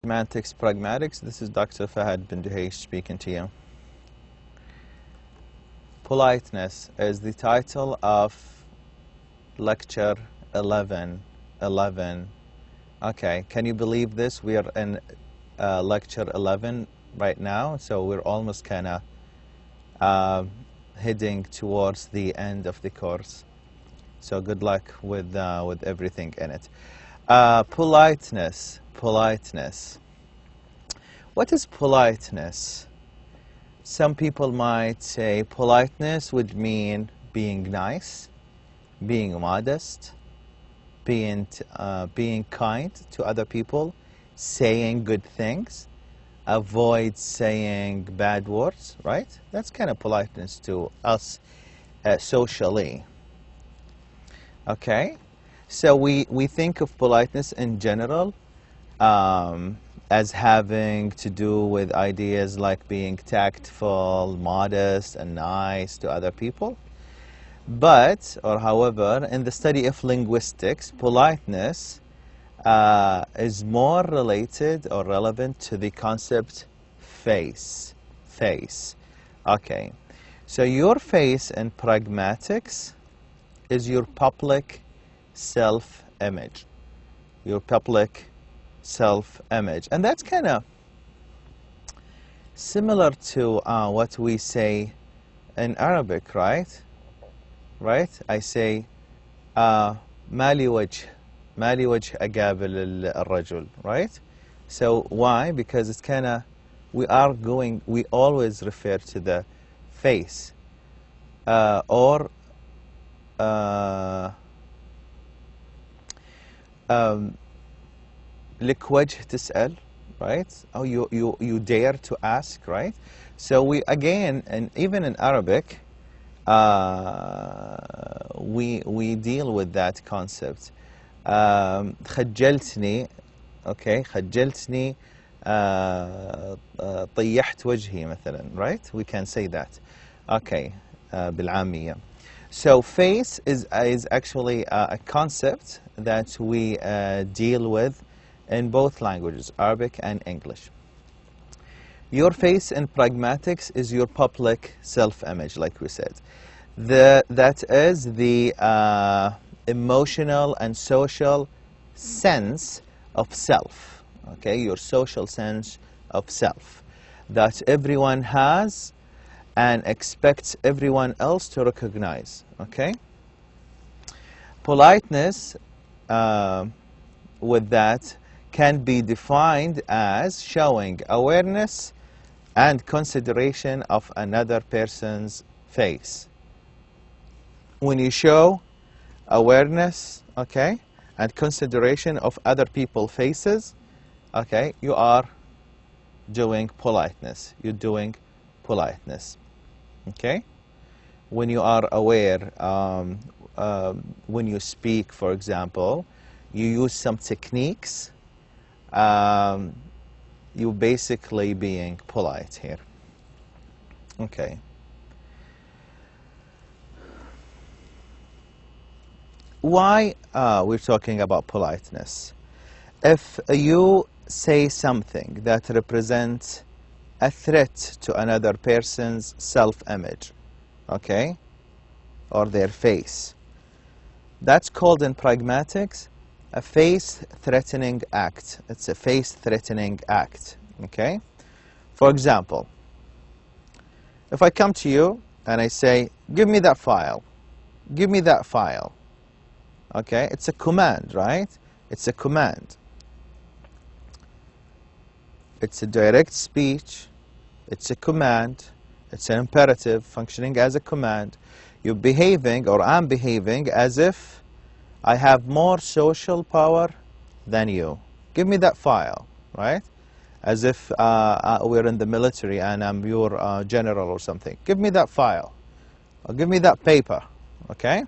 Semantics, Pragmatics. This is Dr. Fahad bin Deheish speaking to you. Politeness is the title of lecture 11. Okay, can you believe this? We are in lecture 11 right now, so we're almost kind of heading towards the end of the course. So good luck with everything in it. Politeness. What is politeness? Some people might say politeness would mean being nice, being modest, being kind to other people, saying good things, avoid saying bad words, right? That's kind of politeness to us socially. Okay? So we think of politeness in general as having to do with ideas like being tactful, modest, and nice to other people. But, or however, in the study of linguistics, politeness is more related or relevant to the concept face. Okay. So your face in pragmatics is your public self-image. Your public self-image. And that's kind of similar to what we say in Arabic, right? Right? I say, مالي وجه أقابل الرجل, right? So why? Because it's kind of, we always refer to the face. Or لك وجه تسأل, right? Oh, you dare to ask, right? So we again, and even in Arabic, we deal with that concept. خجلتني, okay, خجلتني طيحت وجهي مثلا, right? We can say that. Okay, بالعامية. So face is actually a concept that we deal with in both languages, Arabic and English. Your face in pragmatics is your public self-image, like we said. That is the emotional and social sense of self, okay? Your social sense of self that everyone has and expects everyone else to recognize, okay? Politeness, with that, can be defined as showing awareness and consideration of another person's face. When you show awareness, okay, and consideration of other people's faces, okay, you are doing politeness. You're doing politeness, okay? When you are aware, when you speak, for example, you use some techniques, you're basically being polite here. Okay. Why we're talking about politeness? If you say something that represents a threat to another person's self-image, okay, or their face, that's called in pragmatics a face-threatening act. It's a face-threatening act, okay? For example, if I come to you and I say, give me that file, give me that file, okay? It's a command, right? It's a command. It's a direct speech. It's a command. It's an imperative functioning as a command. You're behaving, or I'm behaving, as if I have more social power than you. Give me that file, right? As if we're in the military and I'm your general or something. Give me that file, or give me that paper, okay?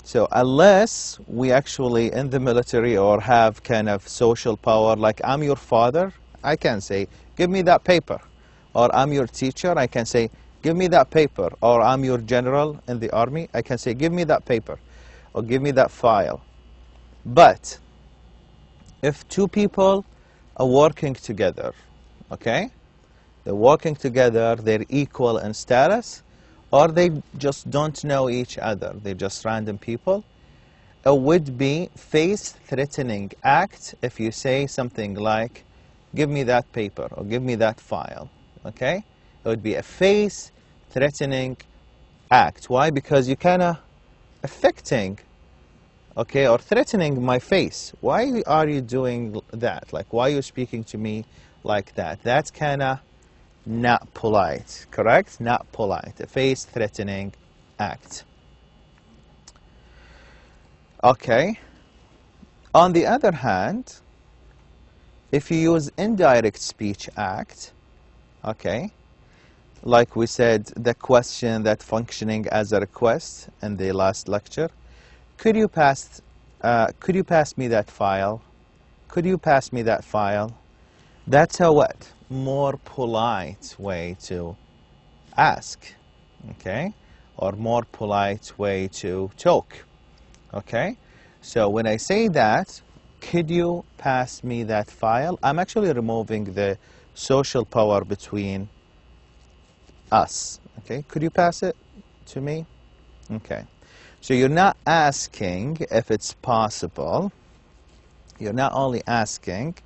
So unless we actually in the military or have kind of social power, like I'm your father, I can say, give me that paper. Or I'm your teacher, I can say, give me that paper. Or I'm your general in the army, I can say, give me that paper. Or give me that file. But if two people are working together, okay? They're working together, they're equal in status, or they just don't know each other, they're just random people. It would be face-threatening act if you say something like, give me that paper, or give me that file, okay? It would be a face-threatening act. Why? Because you're kind of affecting, okay, or threatening my face. Why are you doing that? Like, why are you speaking to me like that? That's kind of not polite, correct? Not polite, a face-threatening act. Okay. On the other hand, if you use indirect speech act, okay, like we said, the question that functioning as a request in the last lecture, could you pass me that file? Could you pass me that file? That's a what? More polite way to ask, okay? Or more polite way to talk, okay? So when I say that, could you pass me that file? I'm actually removing the social power between us, okay? Could you pass it to me? Okay. So you're not asking if it's possible. You're not only asking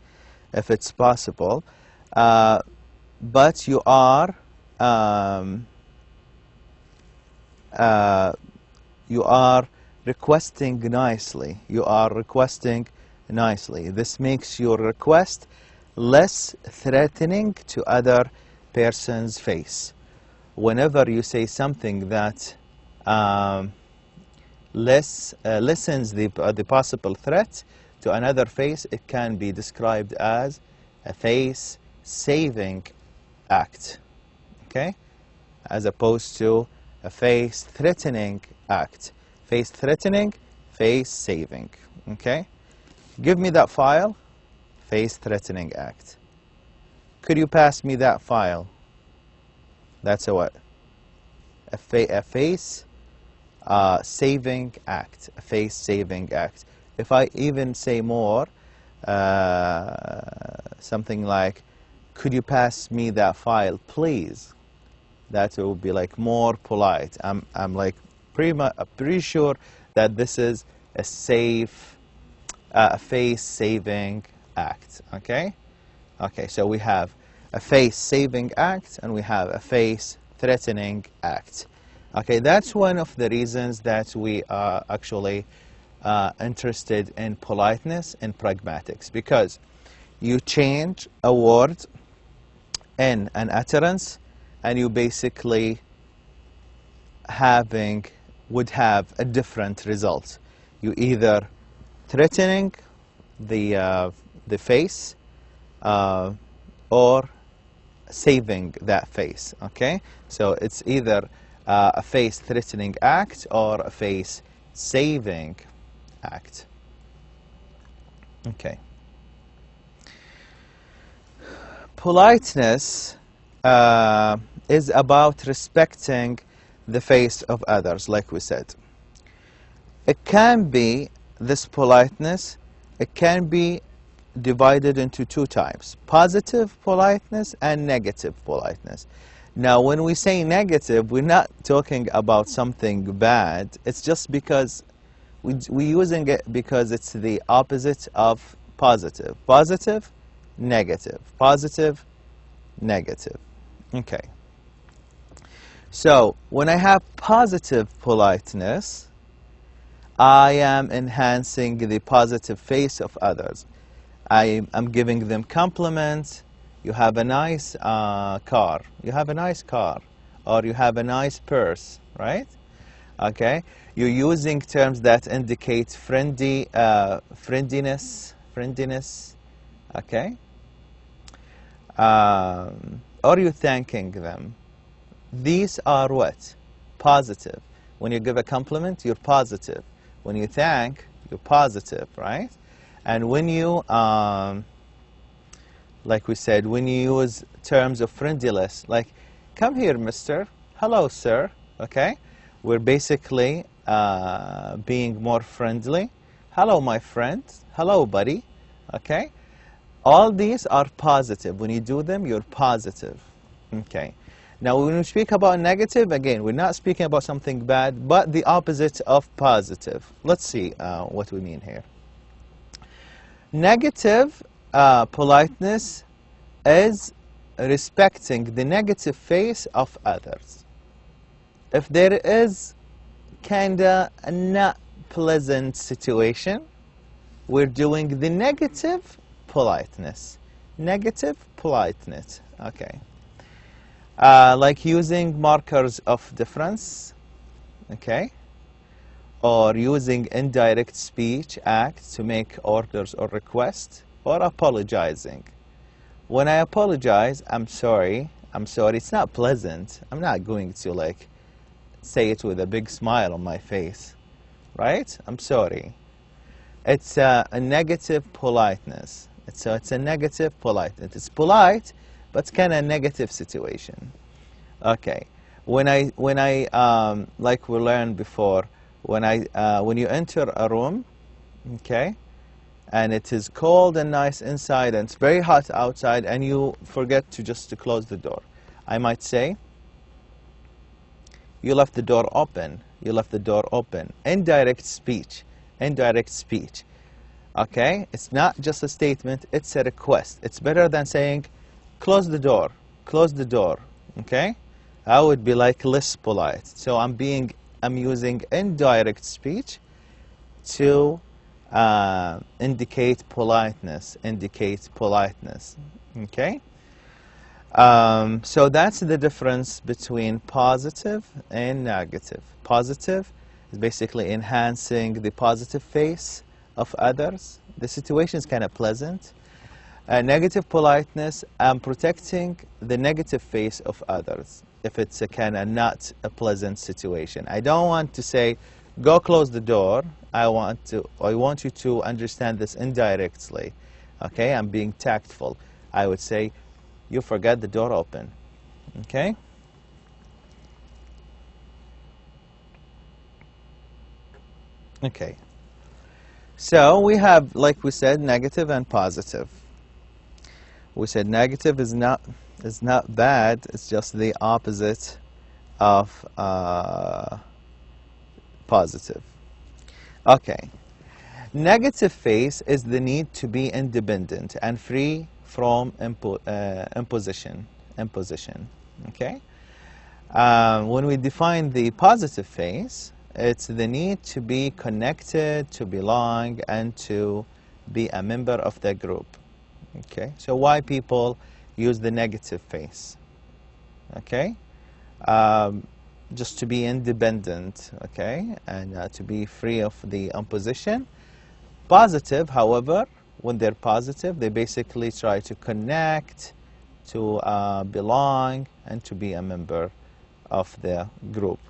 if it's possible, but you are requesting nicely. You are requesting nicely. This makes your request less threatening to other person's face. Whenever you say something that lessens the possible threat to another face, it can be described as a face-saving act, okay? As opposed to a face-threatening act. Face-threatening, face-saving, okay? Give me that file, face-threatening act. Could you pass me that file? That's a what? A face-saving act, a face-saving act. If I even say more, something like, could you pass me that file, please? That would be like more polite. I'm like pretty sure that this is a face-saving act, okay? Okay, so we have a face-saving act and we have a face-threatening act. Okay, that's one of the reasons that we are actually interested in politeness and pragmatics, because you change a word in an utterance and you basically would have a different result. You either threatening the face or saving that face, okay? So it's either a face-threatening act or a face-saving act. Okay. Politeness is about respecting the face of others, like we said. It can be, this politeness, it can be divided into two types: positive politeness and negative politeness. Now, when we say negative, we're not talking about something bad. It's just because we're using it because it's the opposite of positive. Positive, negative. Positive, negative. Okay. So, when I have positive politeness, I am enhancing the positive face of others. I'm giving them compliments. You have a nice car. You have a nice car. Or you have a nice purse, right? Okay. You're using terms that indicate friendliness. Okay. Or you're thanking them. These are what? Positive. When you give a compliment, you're positive. When you thank, you're positive, right? And when you, like we said, when you use terms of friendliness, like, come here, mister, hello, sir, okay? We're basically being more friendly. Hello, my friend. Hello, buddy. Okay? All these are positive. When you do them, you're positive. Okay. Now, when we speak about negative, again, we're not speaking about something bad, but the opposite of positive. Let's see what we mean here. Negative politeness is respecting the negative face of others. If there is kinda a not pleasant situation, we're doing the negative politeness. Negative politeness. Okay. Like using markers of difference. Okay. Or using indirect speech act to make orders or requests, or apologizing. When I apologize, I'm sorry, it's not pleasant. I'm not going to like say it with a big smile on my face, right? I'm sorry. It's a negative politeness. It's a negative politeness. It's polite, but it's kind of a negative situation. Okay. When I like we learned before, when you enter a room, okay, and it is cold and nice inside and it's very hot outside, and you forget to just close the door, I might say, you left the door open. You left the door open. Indirect speech. Indirect speech. Okay? It's not just a statement, it's a request. It's better than saying, close the door. Close the door. Okay? I would be like less polite. So I'm using indirect speech to indicate politeness. Indicate politeness. Okay? So that's the difference between positive and negative. Positive is basically enhancing the positive face of others. The situation is kind of pleasant. Negative politeness, I'm protecting the negative face of others if it's a kind of not a pleasant situation. I don't want to say, go close the door. I want you to understand this indirectly. Okay, I'm being tactful. I would say, you forgot the door open. Okay? Okay. So we have, like we said, negative and positive. We said negative is not bad. It's just the opposite of positive. Okay. Negative face is the need to be independent and free from imposition. Okay. When we define the positive face, it's the need to be connected, to belong, and to be a member of the group. Okay. So why people use the negative face? Okay. Just to be independent. Okay, and to be free of the imposition. Positive, however, when they're positive, they basically try to connect, to belong, and to be a member of the group.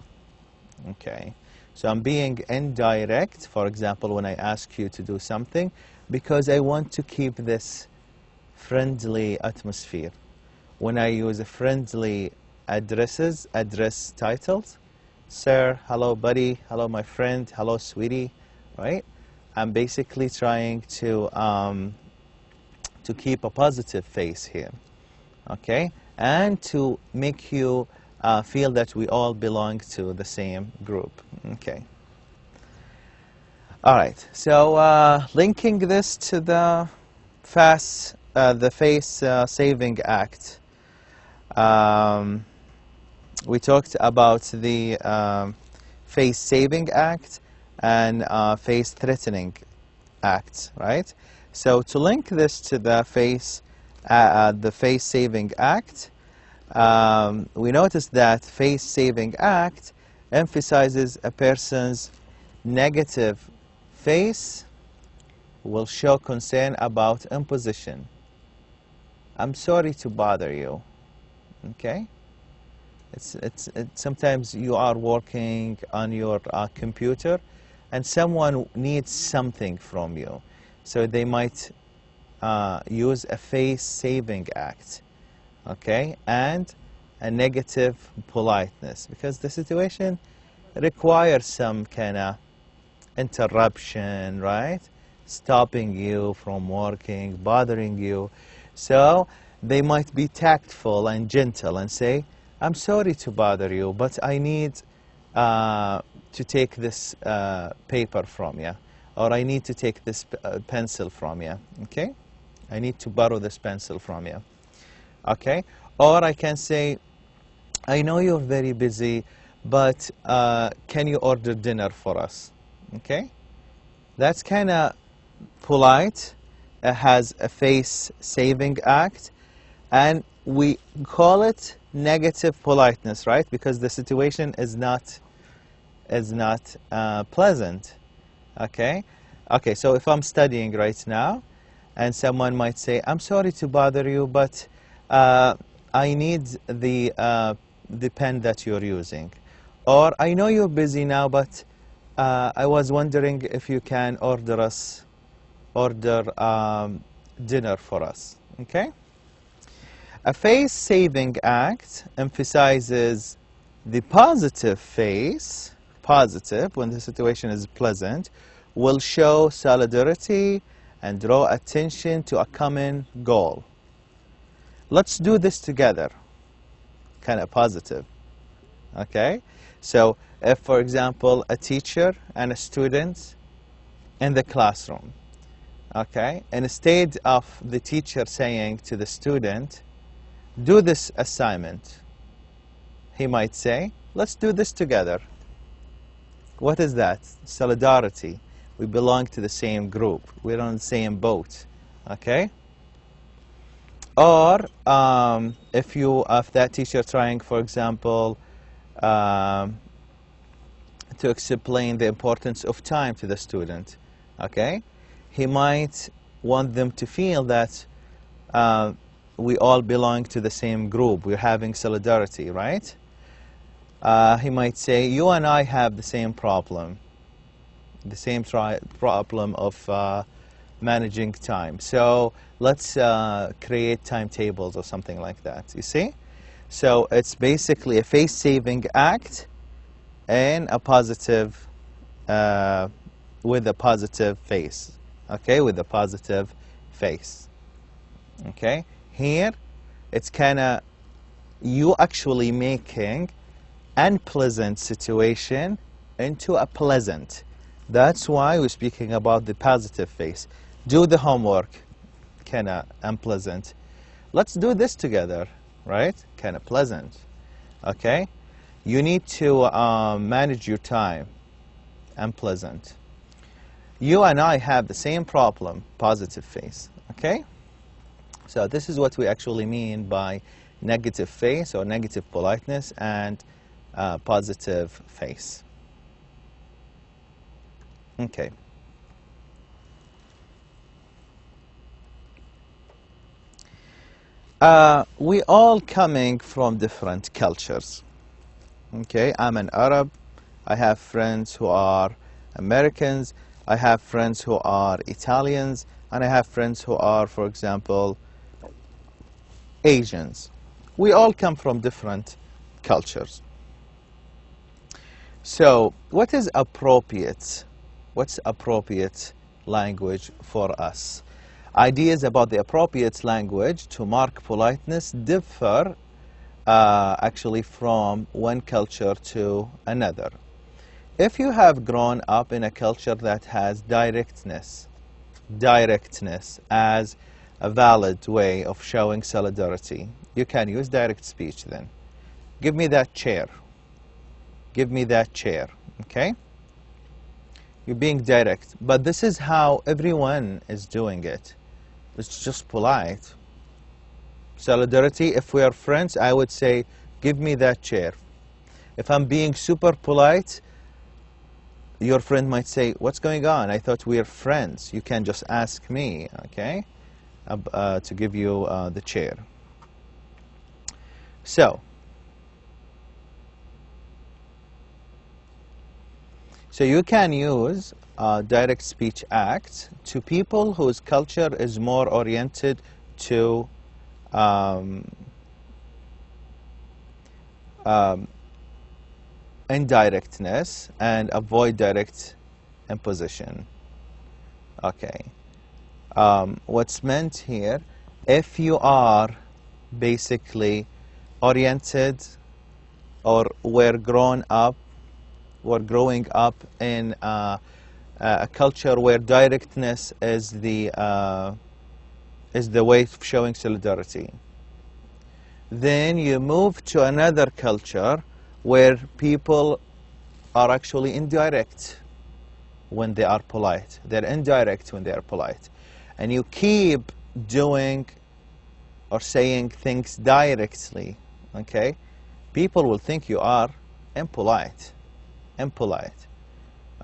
Okay, so I'm being indirect, for example, when I ask you to do something, because I want to keep this friendly atmosphere. When I use a friendly address titles, sir, hello buddy, hello my friend, hello sweetie, right? I'm basically trying to keep a positive face here, okay, and to make you feel that we all belong to the same group. Okay. All right. So linking this to the face saving act. We talked about the face saving act and face threatening acts, right? So to link this to the face saving act, we noticed that face saving act emphasizes a person's negative face will show concern about imposition. I'm sorry to bother you. Okay? It's sometimes you are working on your computer and someone needs something from you. So they might use a face saving act, okay, and a negative politeness, because the situation requires some kind of interruption, right? stopping you from working, bothering you. So they might be tactful and gentle and say, I'm sorry to bother you, but I need to take this paper from you, or I need to take this pencil from you, okay? I need to borrow this pencil from you, okay? Or I can say, I know you're very busy, but can you order dinner for us, okay? That's kind of polite. It has a face-saving act, and we call it negative politeness, right? Because the situation is not pleasant, okay? Okay, so if I'm studying right now, and someone might say, I'm sorry to bother you, but I need the pen that you're using. Or, I know you're busy now, but I was wondering if you can order dinner for us, okay? A face-saving act emphasizes the positive face, positive, when the situation is pleasant, will show solidarity and draw attention to a common goal. Let's do this together, kind of positive, okay? So if, for example, a teacher and a student in the classroom, okay, and instead of the teacher saying to the student, do this assignment, he might say, let's do this together. What is that? Solidarity. We belong to the same group. We're on the same boat, okay? Or if that teacher trying, for example, to explain the importance of time to the student, okay? He might want them to feel that we all belong to the same group. We're having solidarity, right? He might say, you and I have the same problem, the same problem of managing time. So let's create timetables or something like that, you see? So it's basically a face-saving act and a positive, with a positive face, okay, with a positive face, okay? Here, it's kind of you actually making unpleasant situation into a pleasant. That's why we're speaking about the positive face. Do the homework, kind of unpleasant. Let's do this together, right? Kind of pleasant, okay? You need to manage your time, unpleasant. You and I have the same problem, positive face, okay? So this is what we actually mean by negative face or negative politeness and positive face. Okay. We all coming from different cultures. Okay, I'm an Arab. I have friends who are Americans. I have friends who are Italians. And I have friends who are, for example, Asians. We all come from different cultures. So, what is appropriate? What's appropriate language for us? Ideas about the appropriate language to mark politeness differ actually from one culture to another. If you have grown up in a culture that has directness as a valid way of showing solidarity, you can use direct speech then. Give me that chair. Give me that chair, okay? You're being direct, but this is how everyone is doing it. It's just polite. Solidarity, if we are friends, I would say, give me that chair. If I'm being super polite, your friend might say, what's going on? I thought we are friends. You can just ask me, okay, to give you the chair. So you can use direct speech acts to people whose culture is more oriented to indirectness and avoid direct imposition. Okay. What's meant here, if you are basically oriented or were growing up in a culture where directness is the way of showing solidarity, then you move to another culture where people are actually indirect when they are polite. They're indirect when they are polite. And you keep doing or saying things directly, okay? People will think you are impolite,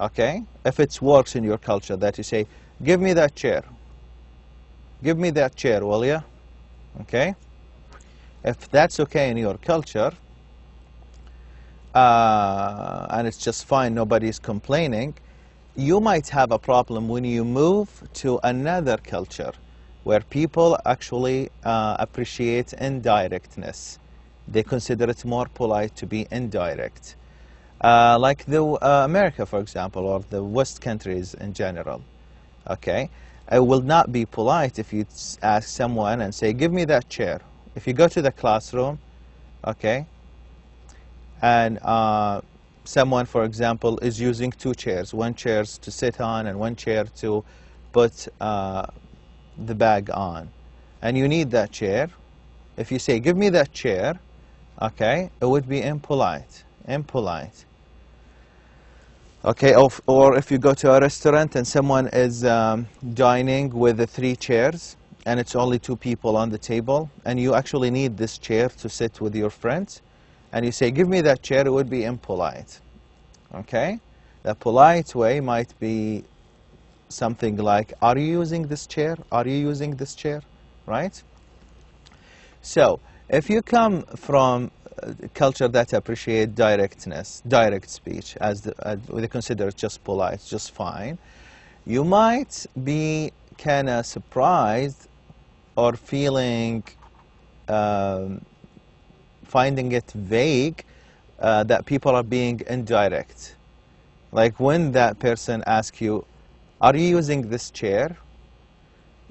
okay? If it works in your culture that you say, give me that chair, will you? Okay? If that's okay in your culture, and it's just fine, nobody's complaining, you might have a problem when you move to another culture where people actually appreciate indirectness. They consider it more polite to be indirect. Like America, for example, or the West countries in general. Okay? It will not be polite if you ask someone and say, give me that chair. If you go to the classroom, okay, and someone, for example, is using two chairs, one chair to sit on and one chair to put the bag on, and you need that chair, if you say, give me that chair, okay, it would be impolite. Okay, or if you go to a restaurant and someone is dining with the 3 chairs and it's only 2 people on the table and you actually need this chair to sit with your friends and you say, give me that chair, it would be impolite. Okay? The polite way might be something like, are you using this chair? Are you using this chair? Right? So, if you come from a culture that appreciate directness, direct speech, as they consider it just polite, just fine, you might be kind of surprised or feeling, finding it vague that people are being indirect. Like when that person asks you, are you using this chair?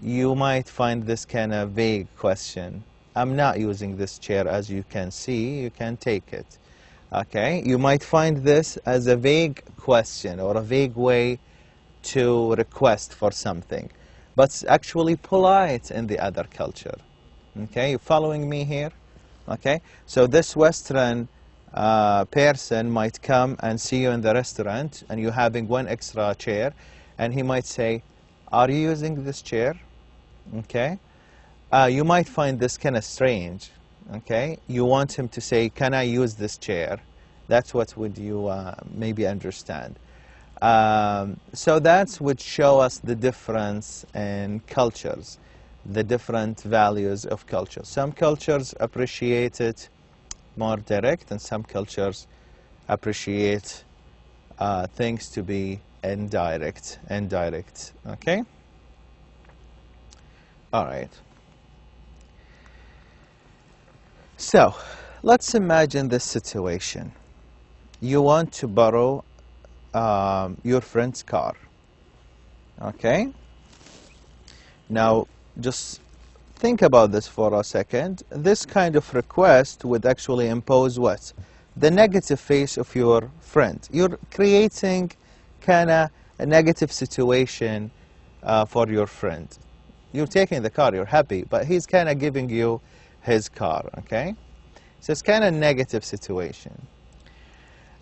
You might find this kind of vague question. I'm not using this chair, as you can see, you can take it. Okay? You might find this as a vague question or a vague way to request for something. But it's actually polite in the other culture. Okay? You following me here? Okay? So this Western person might come and see you in the restaurant and you're having one extra chair and he might say, are you using this chair? Okay? You might find this kind of strange, okay? You want him to say, can I use this chair? That's what would you maybe understand. So that would show us the difference in cultures, the different values of culture. Some cultures appreciate it more direct, and some cultures appreciate things to be indirect, okay? All right. So, let's imagine this situation. You want to borrow your friend's car, okay? Now, just think about this for a second. This kind of request would actually impose what? The negative face of your friend. You're creating kind of a negative situation for your friend. You're taking the car, you're happy, but he's kind of giving you his car, okay? So it's kind of a negative situation.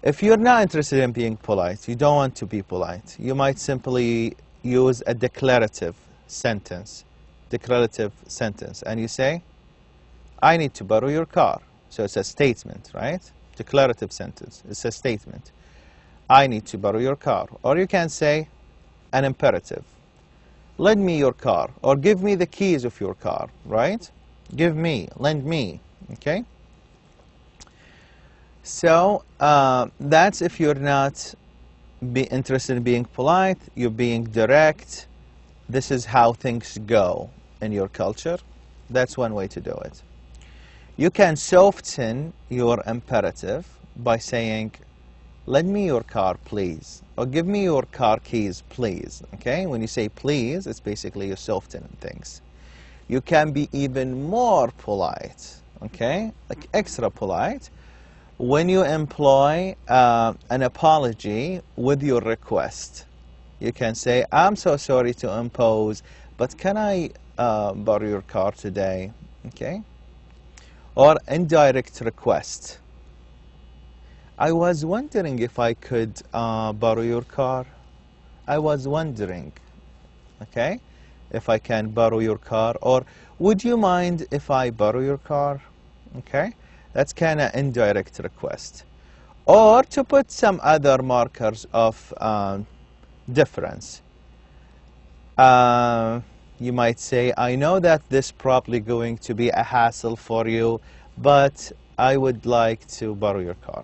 If you're not interested in being polite, you don't want to be polite, you might simply use a declarative sentence, and you say, I need to borrow your car. So it's a statement, right? Declarative sentence, it's a statement. I need to borrow your car. Or you can say an imperative. Lend me your car, or give me the keys of your car, right? Give me, lend me, okay? So that's if you're not interested in being polite, you're being direct. This is how things go in your culture. That's one way to do it. You can soften your imperative by saying, lend me your car, please. Or give me your car keys, please. Okay? When you say please, it's basically you soften things. You can be even more polite. Okay? Like extra polite when you employ an apology with your request. You can say, I'm so sorry to impose, but can I borrow your car today? Okay? Or indirect request. I was wondering if I could borrow your car. I was wondering, okay, if I can borrow your car. Or would you mind if I borrow your car? Okay, that's kind of indirect request. Or to put some other markers of difference. You might say, I know that this probably going to be a hassle for you, but I would like to borrow your car.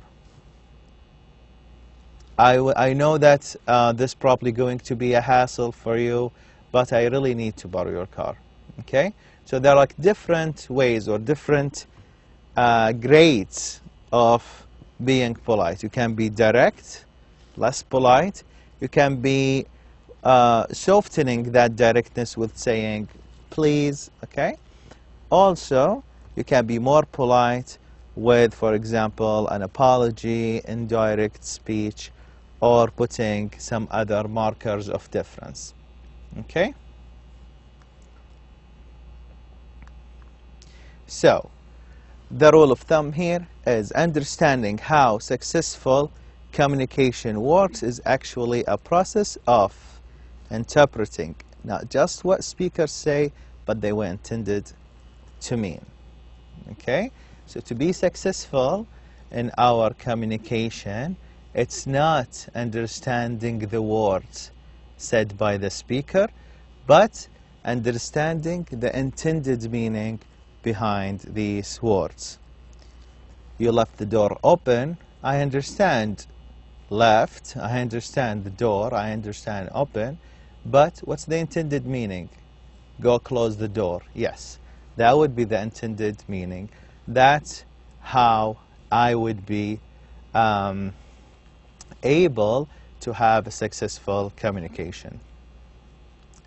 I know that this probably going to be a hassle for you, but I really need to borrow your car. Okay? So there are like different ways or different grades of being polite. You can be direct, less polite. You can be softening that directness with saying, please, okay? Also, you can be more polite with, for example, an apology, indirect speech, or putting some other markers of difference, okay? So, the rule of thumb here is understanding how successful communication works is actually a process of interpreting not just what speakers say, but they were intended to mean. Okay? So to be successful in our communication, it's not understanding the words said by the speaker, but understanding the intended meaning behind these words. You left the door open. I understand left. I understand the door. I understand open. But what's the intended meaning? Go close the door. Yes, that would be the intended meaning. That's how I would be able to have a successful communication.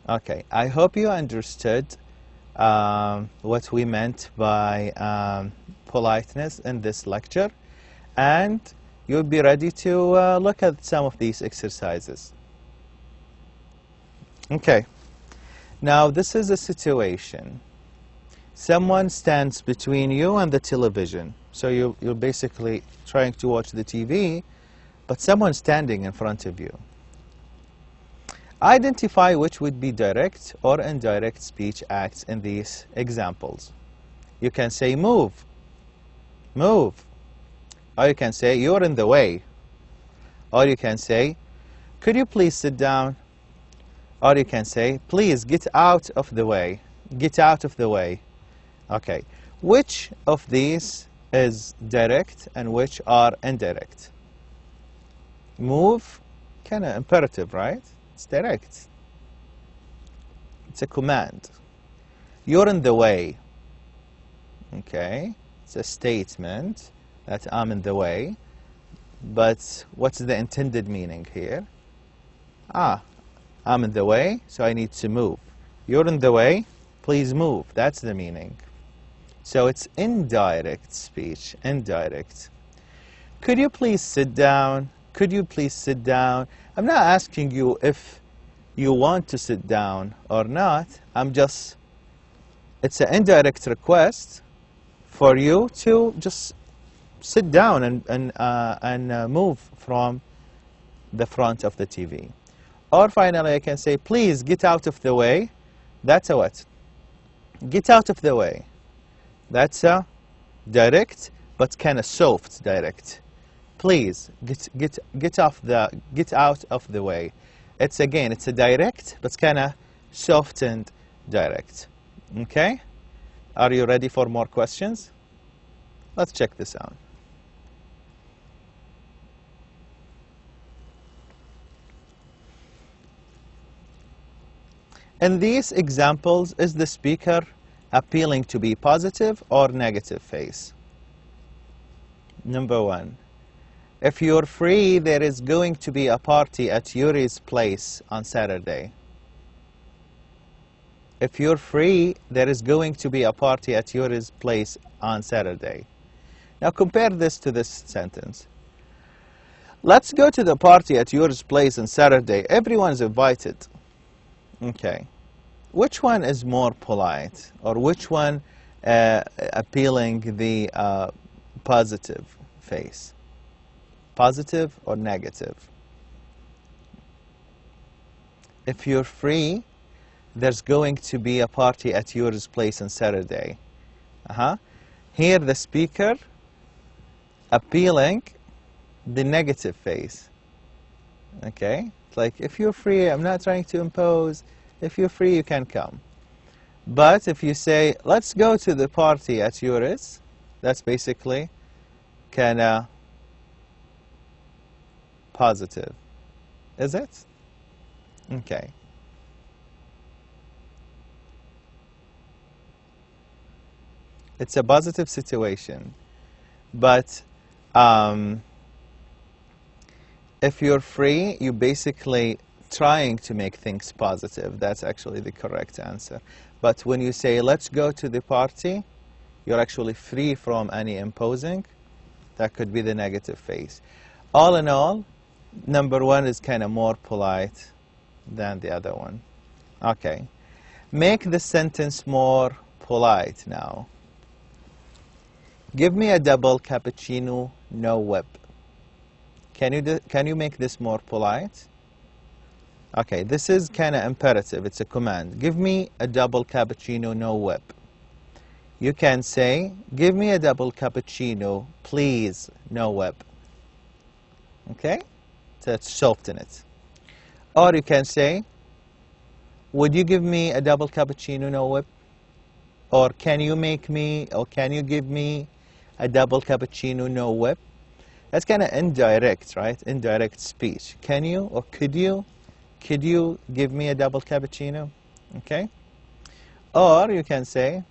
Okay, I hope you understood what we meant by politeness in this lecture, and you'll be ready to look at some of these exercises. Okay, now this is a situation. Someone stands between you and the television. So you're basically trying to watch the TV, but someone's standing in front of you. Identify which would be direct or indirect speech acts in these examples. You can say move, move. Or you can say you're in the way. Or you can say, could you please sit down? Or you can say, please get out of the way. Get out of the way. Okay. Which of these is direct and which are indirect? Move, kind of imperative, right? It's direct. It's a command. You're in the way. Okay. It's a statement that I'm in the way. But what's the intended meaning here? I'm in the way, so I need to move. You're in the way, please move. That's the meaning. So it's indirect speech, indirect. Could you please sit down? Could you please sit down? I'm not asking you if you want to sit down or not. It's an indirect request for you to just sit down and move from the front of the TV. Or finally, I can say, please get out of the way. That's a what? Get out of the way. That's a direct, but kind of soft direct. Please get out of the way. It's a direct, but kind of softened direct. Okay? Are you ready for more questions? Let's check this out. In these examples, is the speaker appealing to be positive or negative face? Number one. If you're free, there is going to be a party at Yuri's place on Saturday. If you're free, there is going to be a party at Yuri's place on Saturday. Now compare this to this sentence. Let's go to the party at Yuri's place on Saturday. Everyone's invited. Okay. Which one is more polite? Or which one appealing the positive face? Positive or negative? If you're free, there's going to be a party at Yuri's place on Saturday. Here the speaker appealing the negative face. Okay? It's like, if you're free, I'm not trying to impose. If you're free, you can come. But if you say, let's go to the party at Yuri's, that's basically kind of positive. Is it? Okay. It's a positive situation. But if you're free, you're basically trying to make things positive. That's actually the correct answer. But when you say, let's go to the party, you're actually free from any imposing. That could be the negative face. All in all, number one is kind of more polite than the other one. Okay. Make the sentence more polite now. Give me a double cappuccino, no whip. Can you make this more polite? Okay, this is kind of imperative. It's a command. Give me a double cappuccino, no whip. You can say, give me a double cappuccino, please, no whip. Okay? So it's soften it. Or you can say, would you give me a double cappuccino, no whip? Or can you make me, or can you give me a double cappuccino, no whip? That's kind of indirect, right? Indirect speech. Can you or could you give me a double cappuccino? Okay? Or you can say,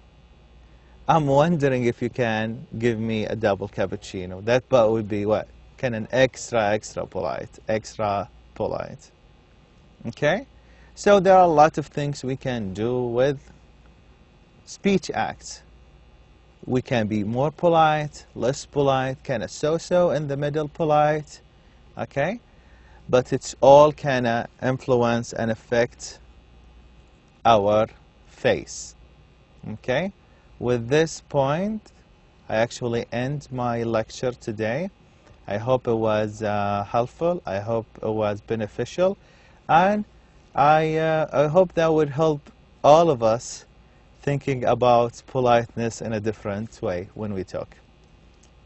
I'm wondering if you can give me a double cappuccino. That part would be what? Kind of extra polite. Extra polite. Okay? So there are a lot of things we can do with speech acts. We can be more polite, less polite, kind of so-so, in the middle polite, okay? But it's all kind of influence and affect our face, okay? With this point, I actually end my lecture today. I hope it was helpful. I hope it was beneficial. And I hope that would help all of us thinking about politeness in a different way when we talk.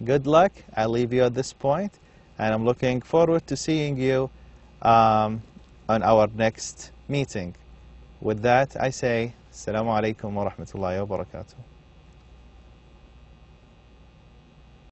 Good luck. I'll leave you at this point, and I'm looking forward to seeing you on our next meeting. With that, I say, Assalamu alaikum wa rahmatullahi wa barakatuh.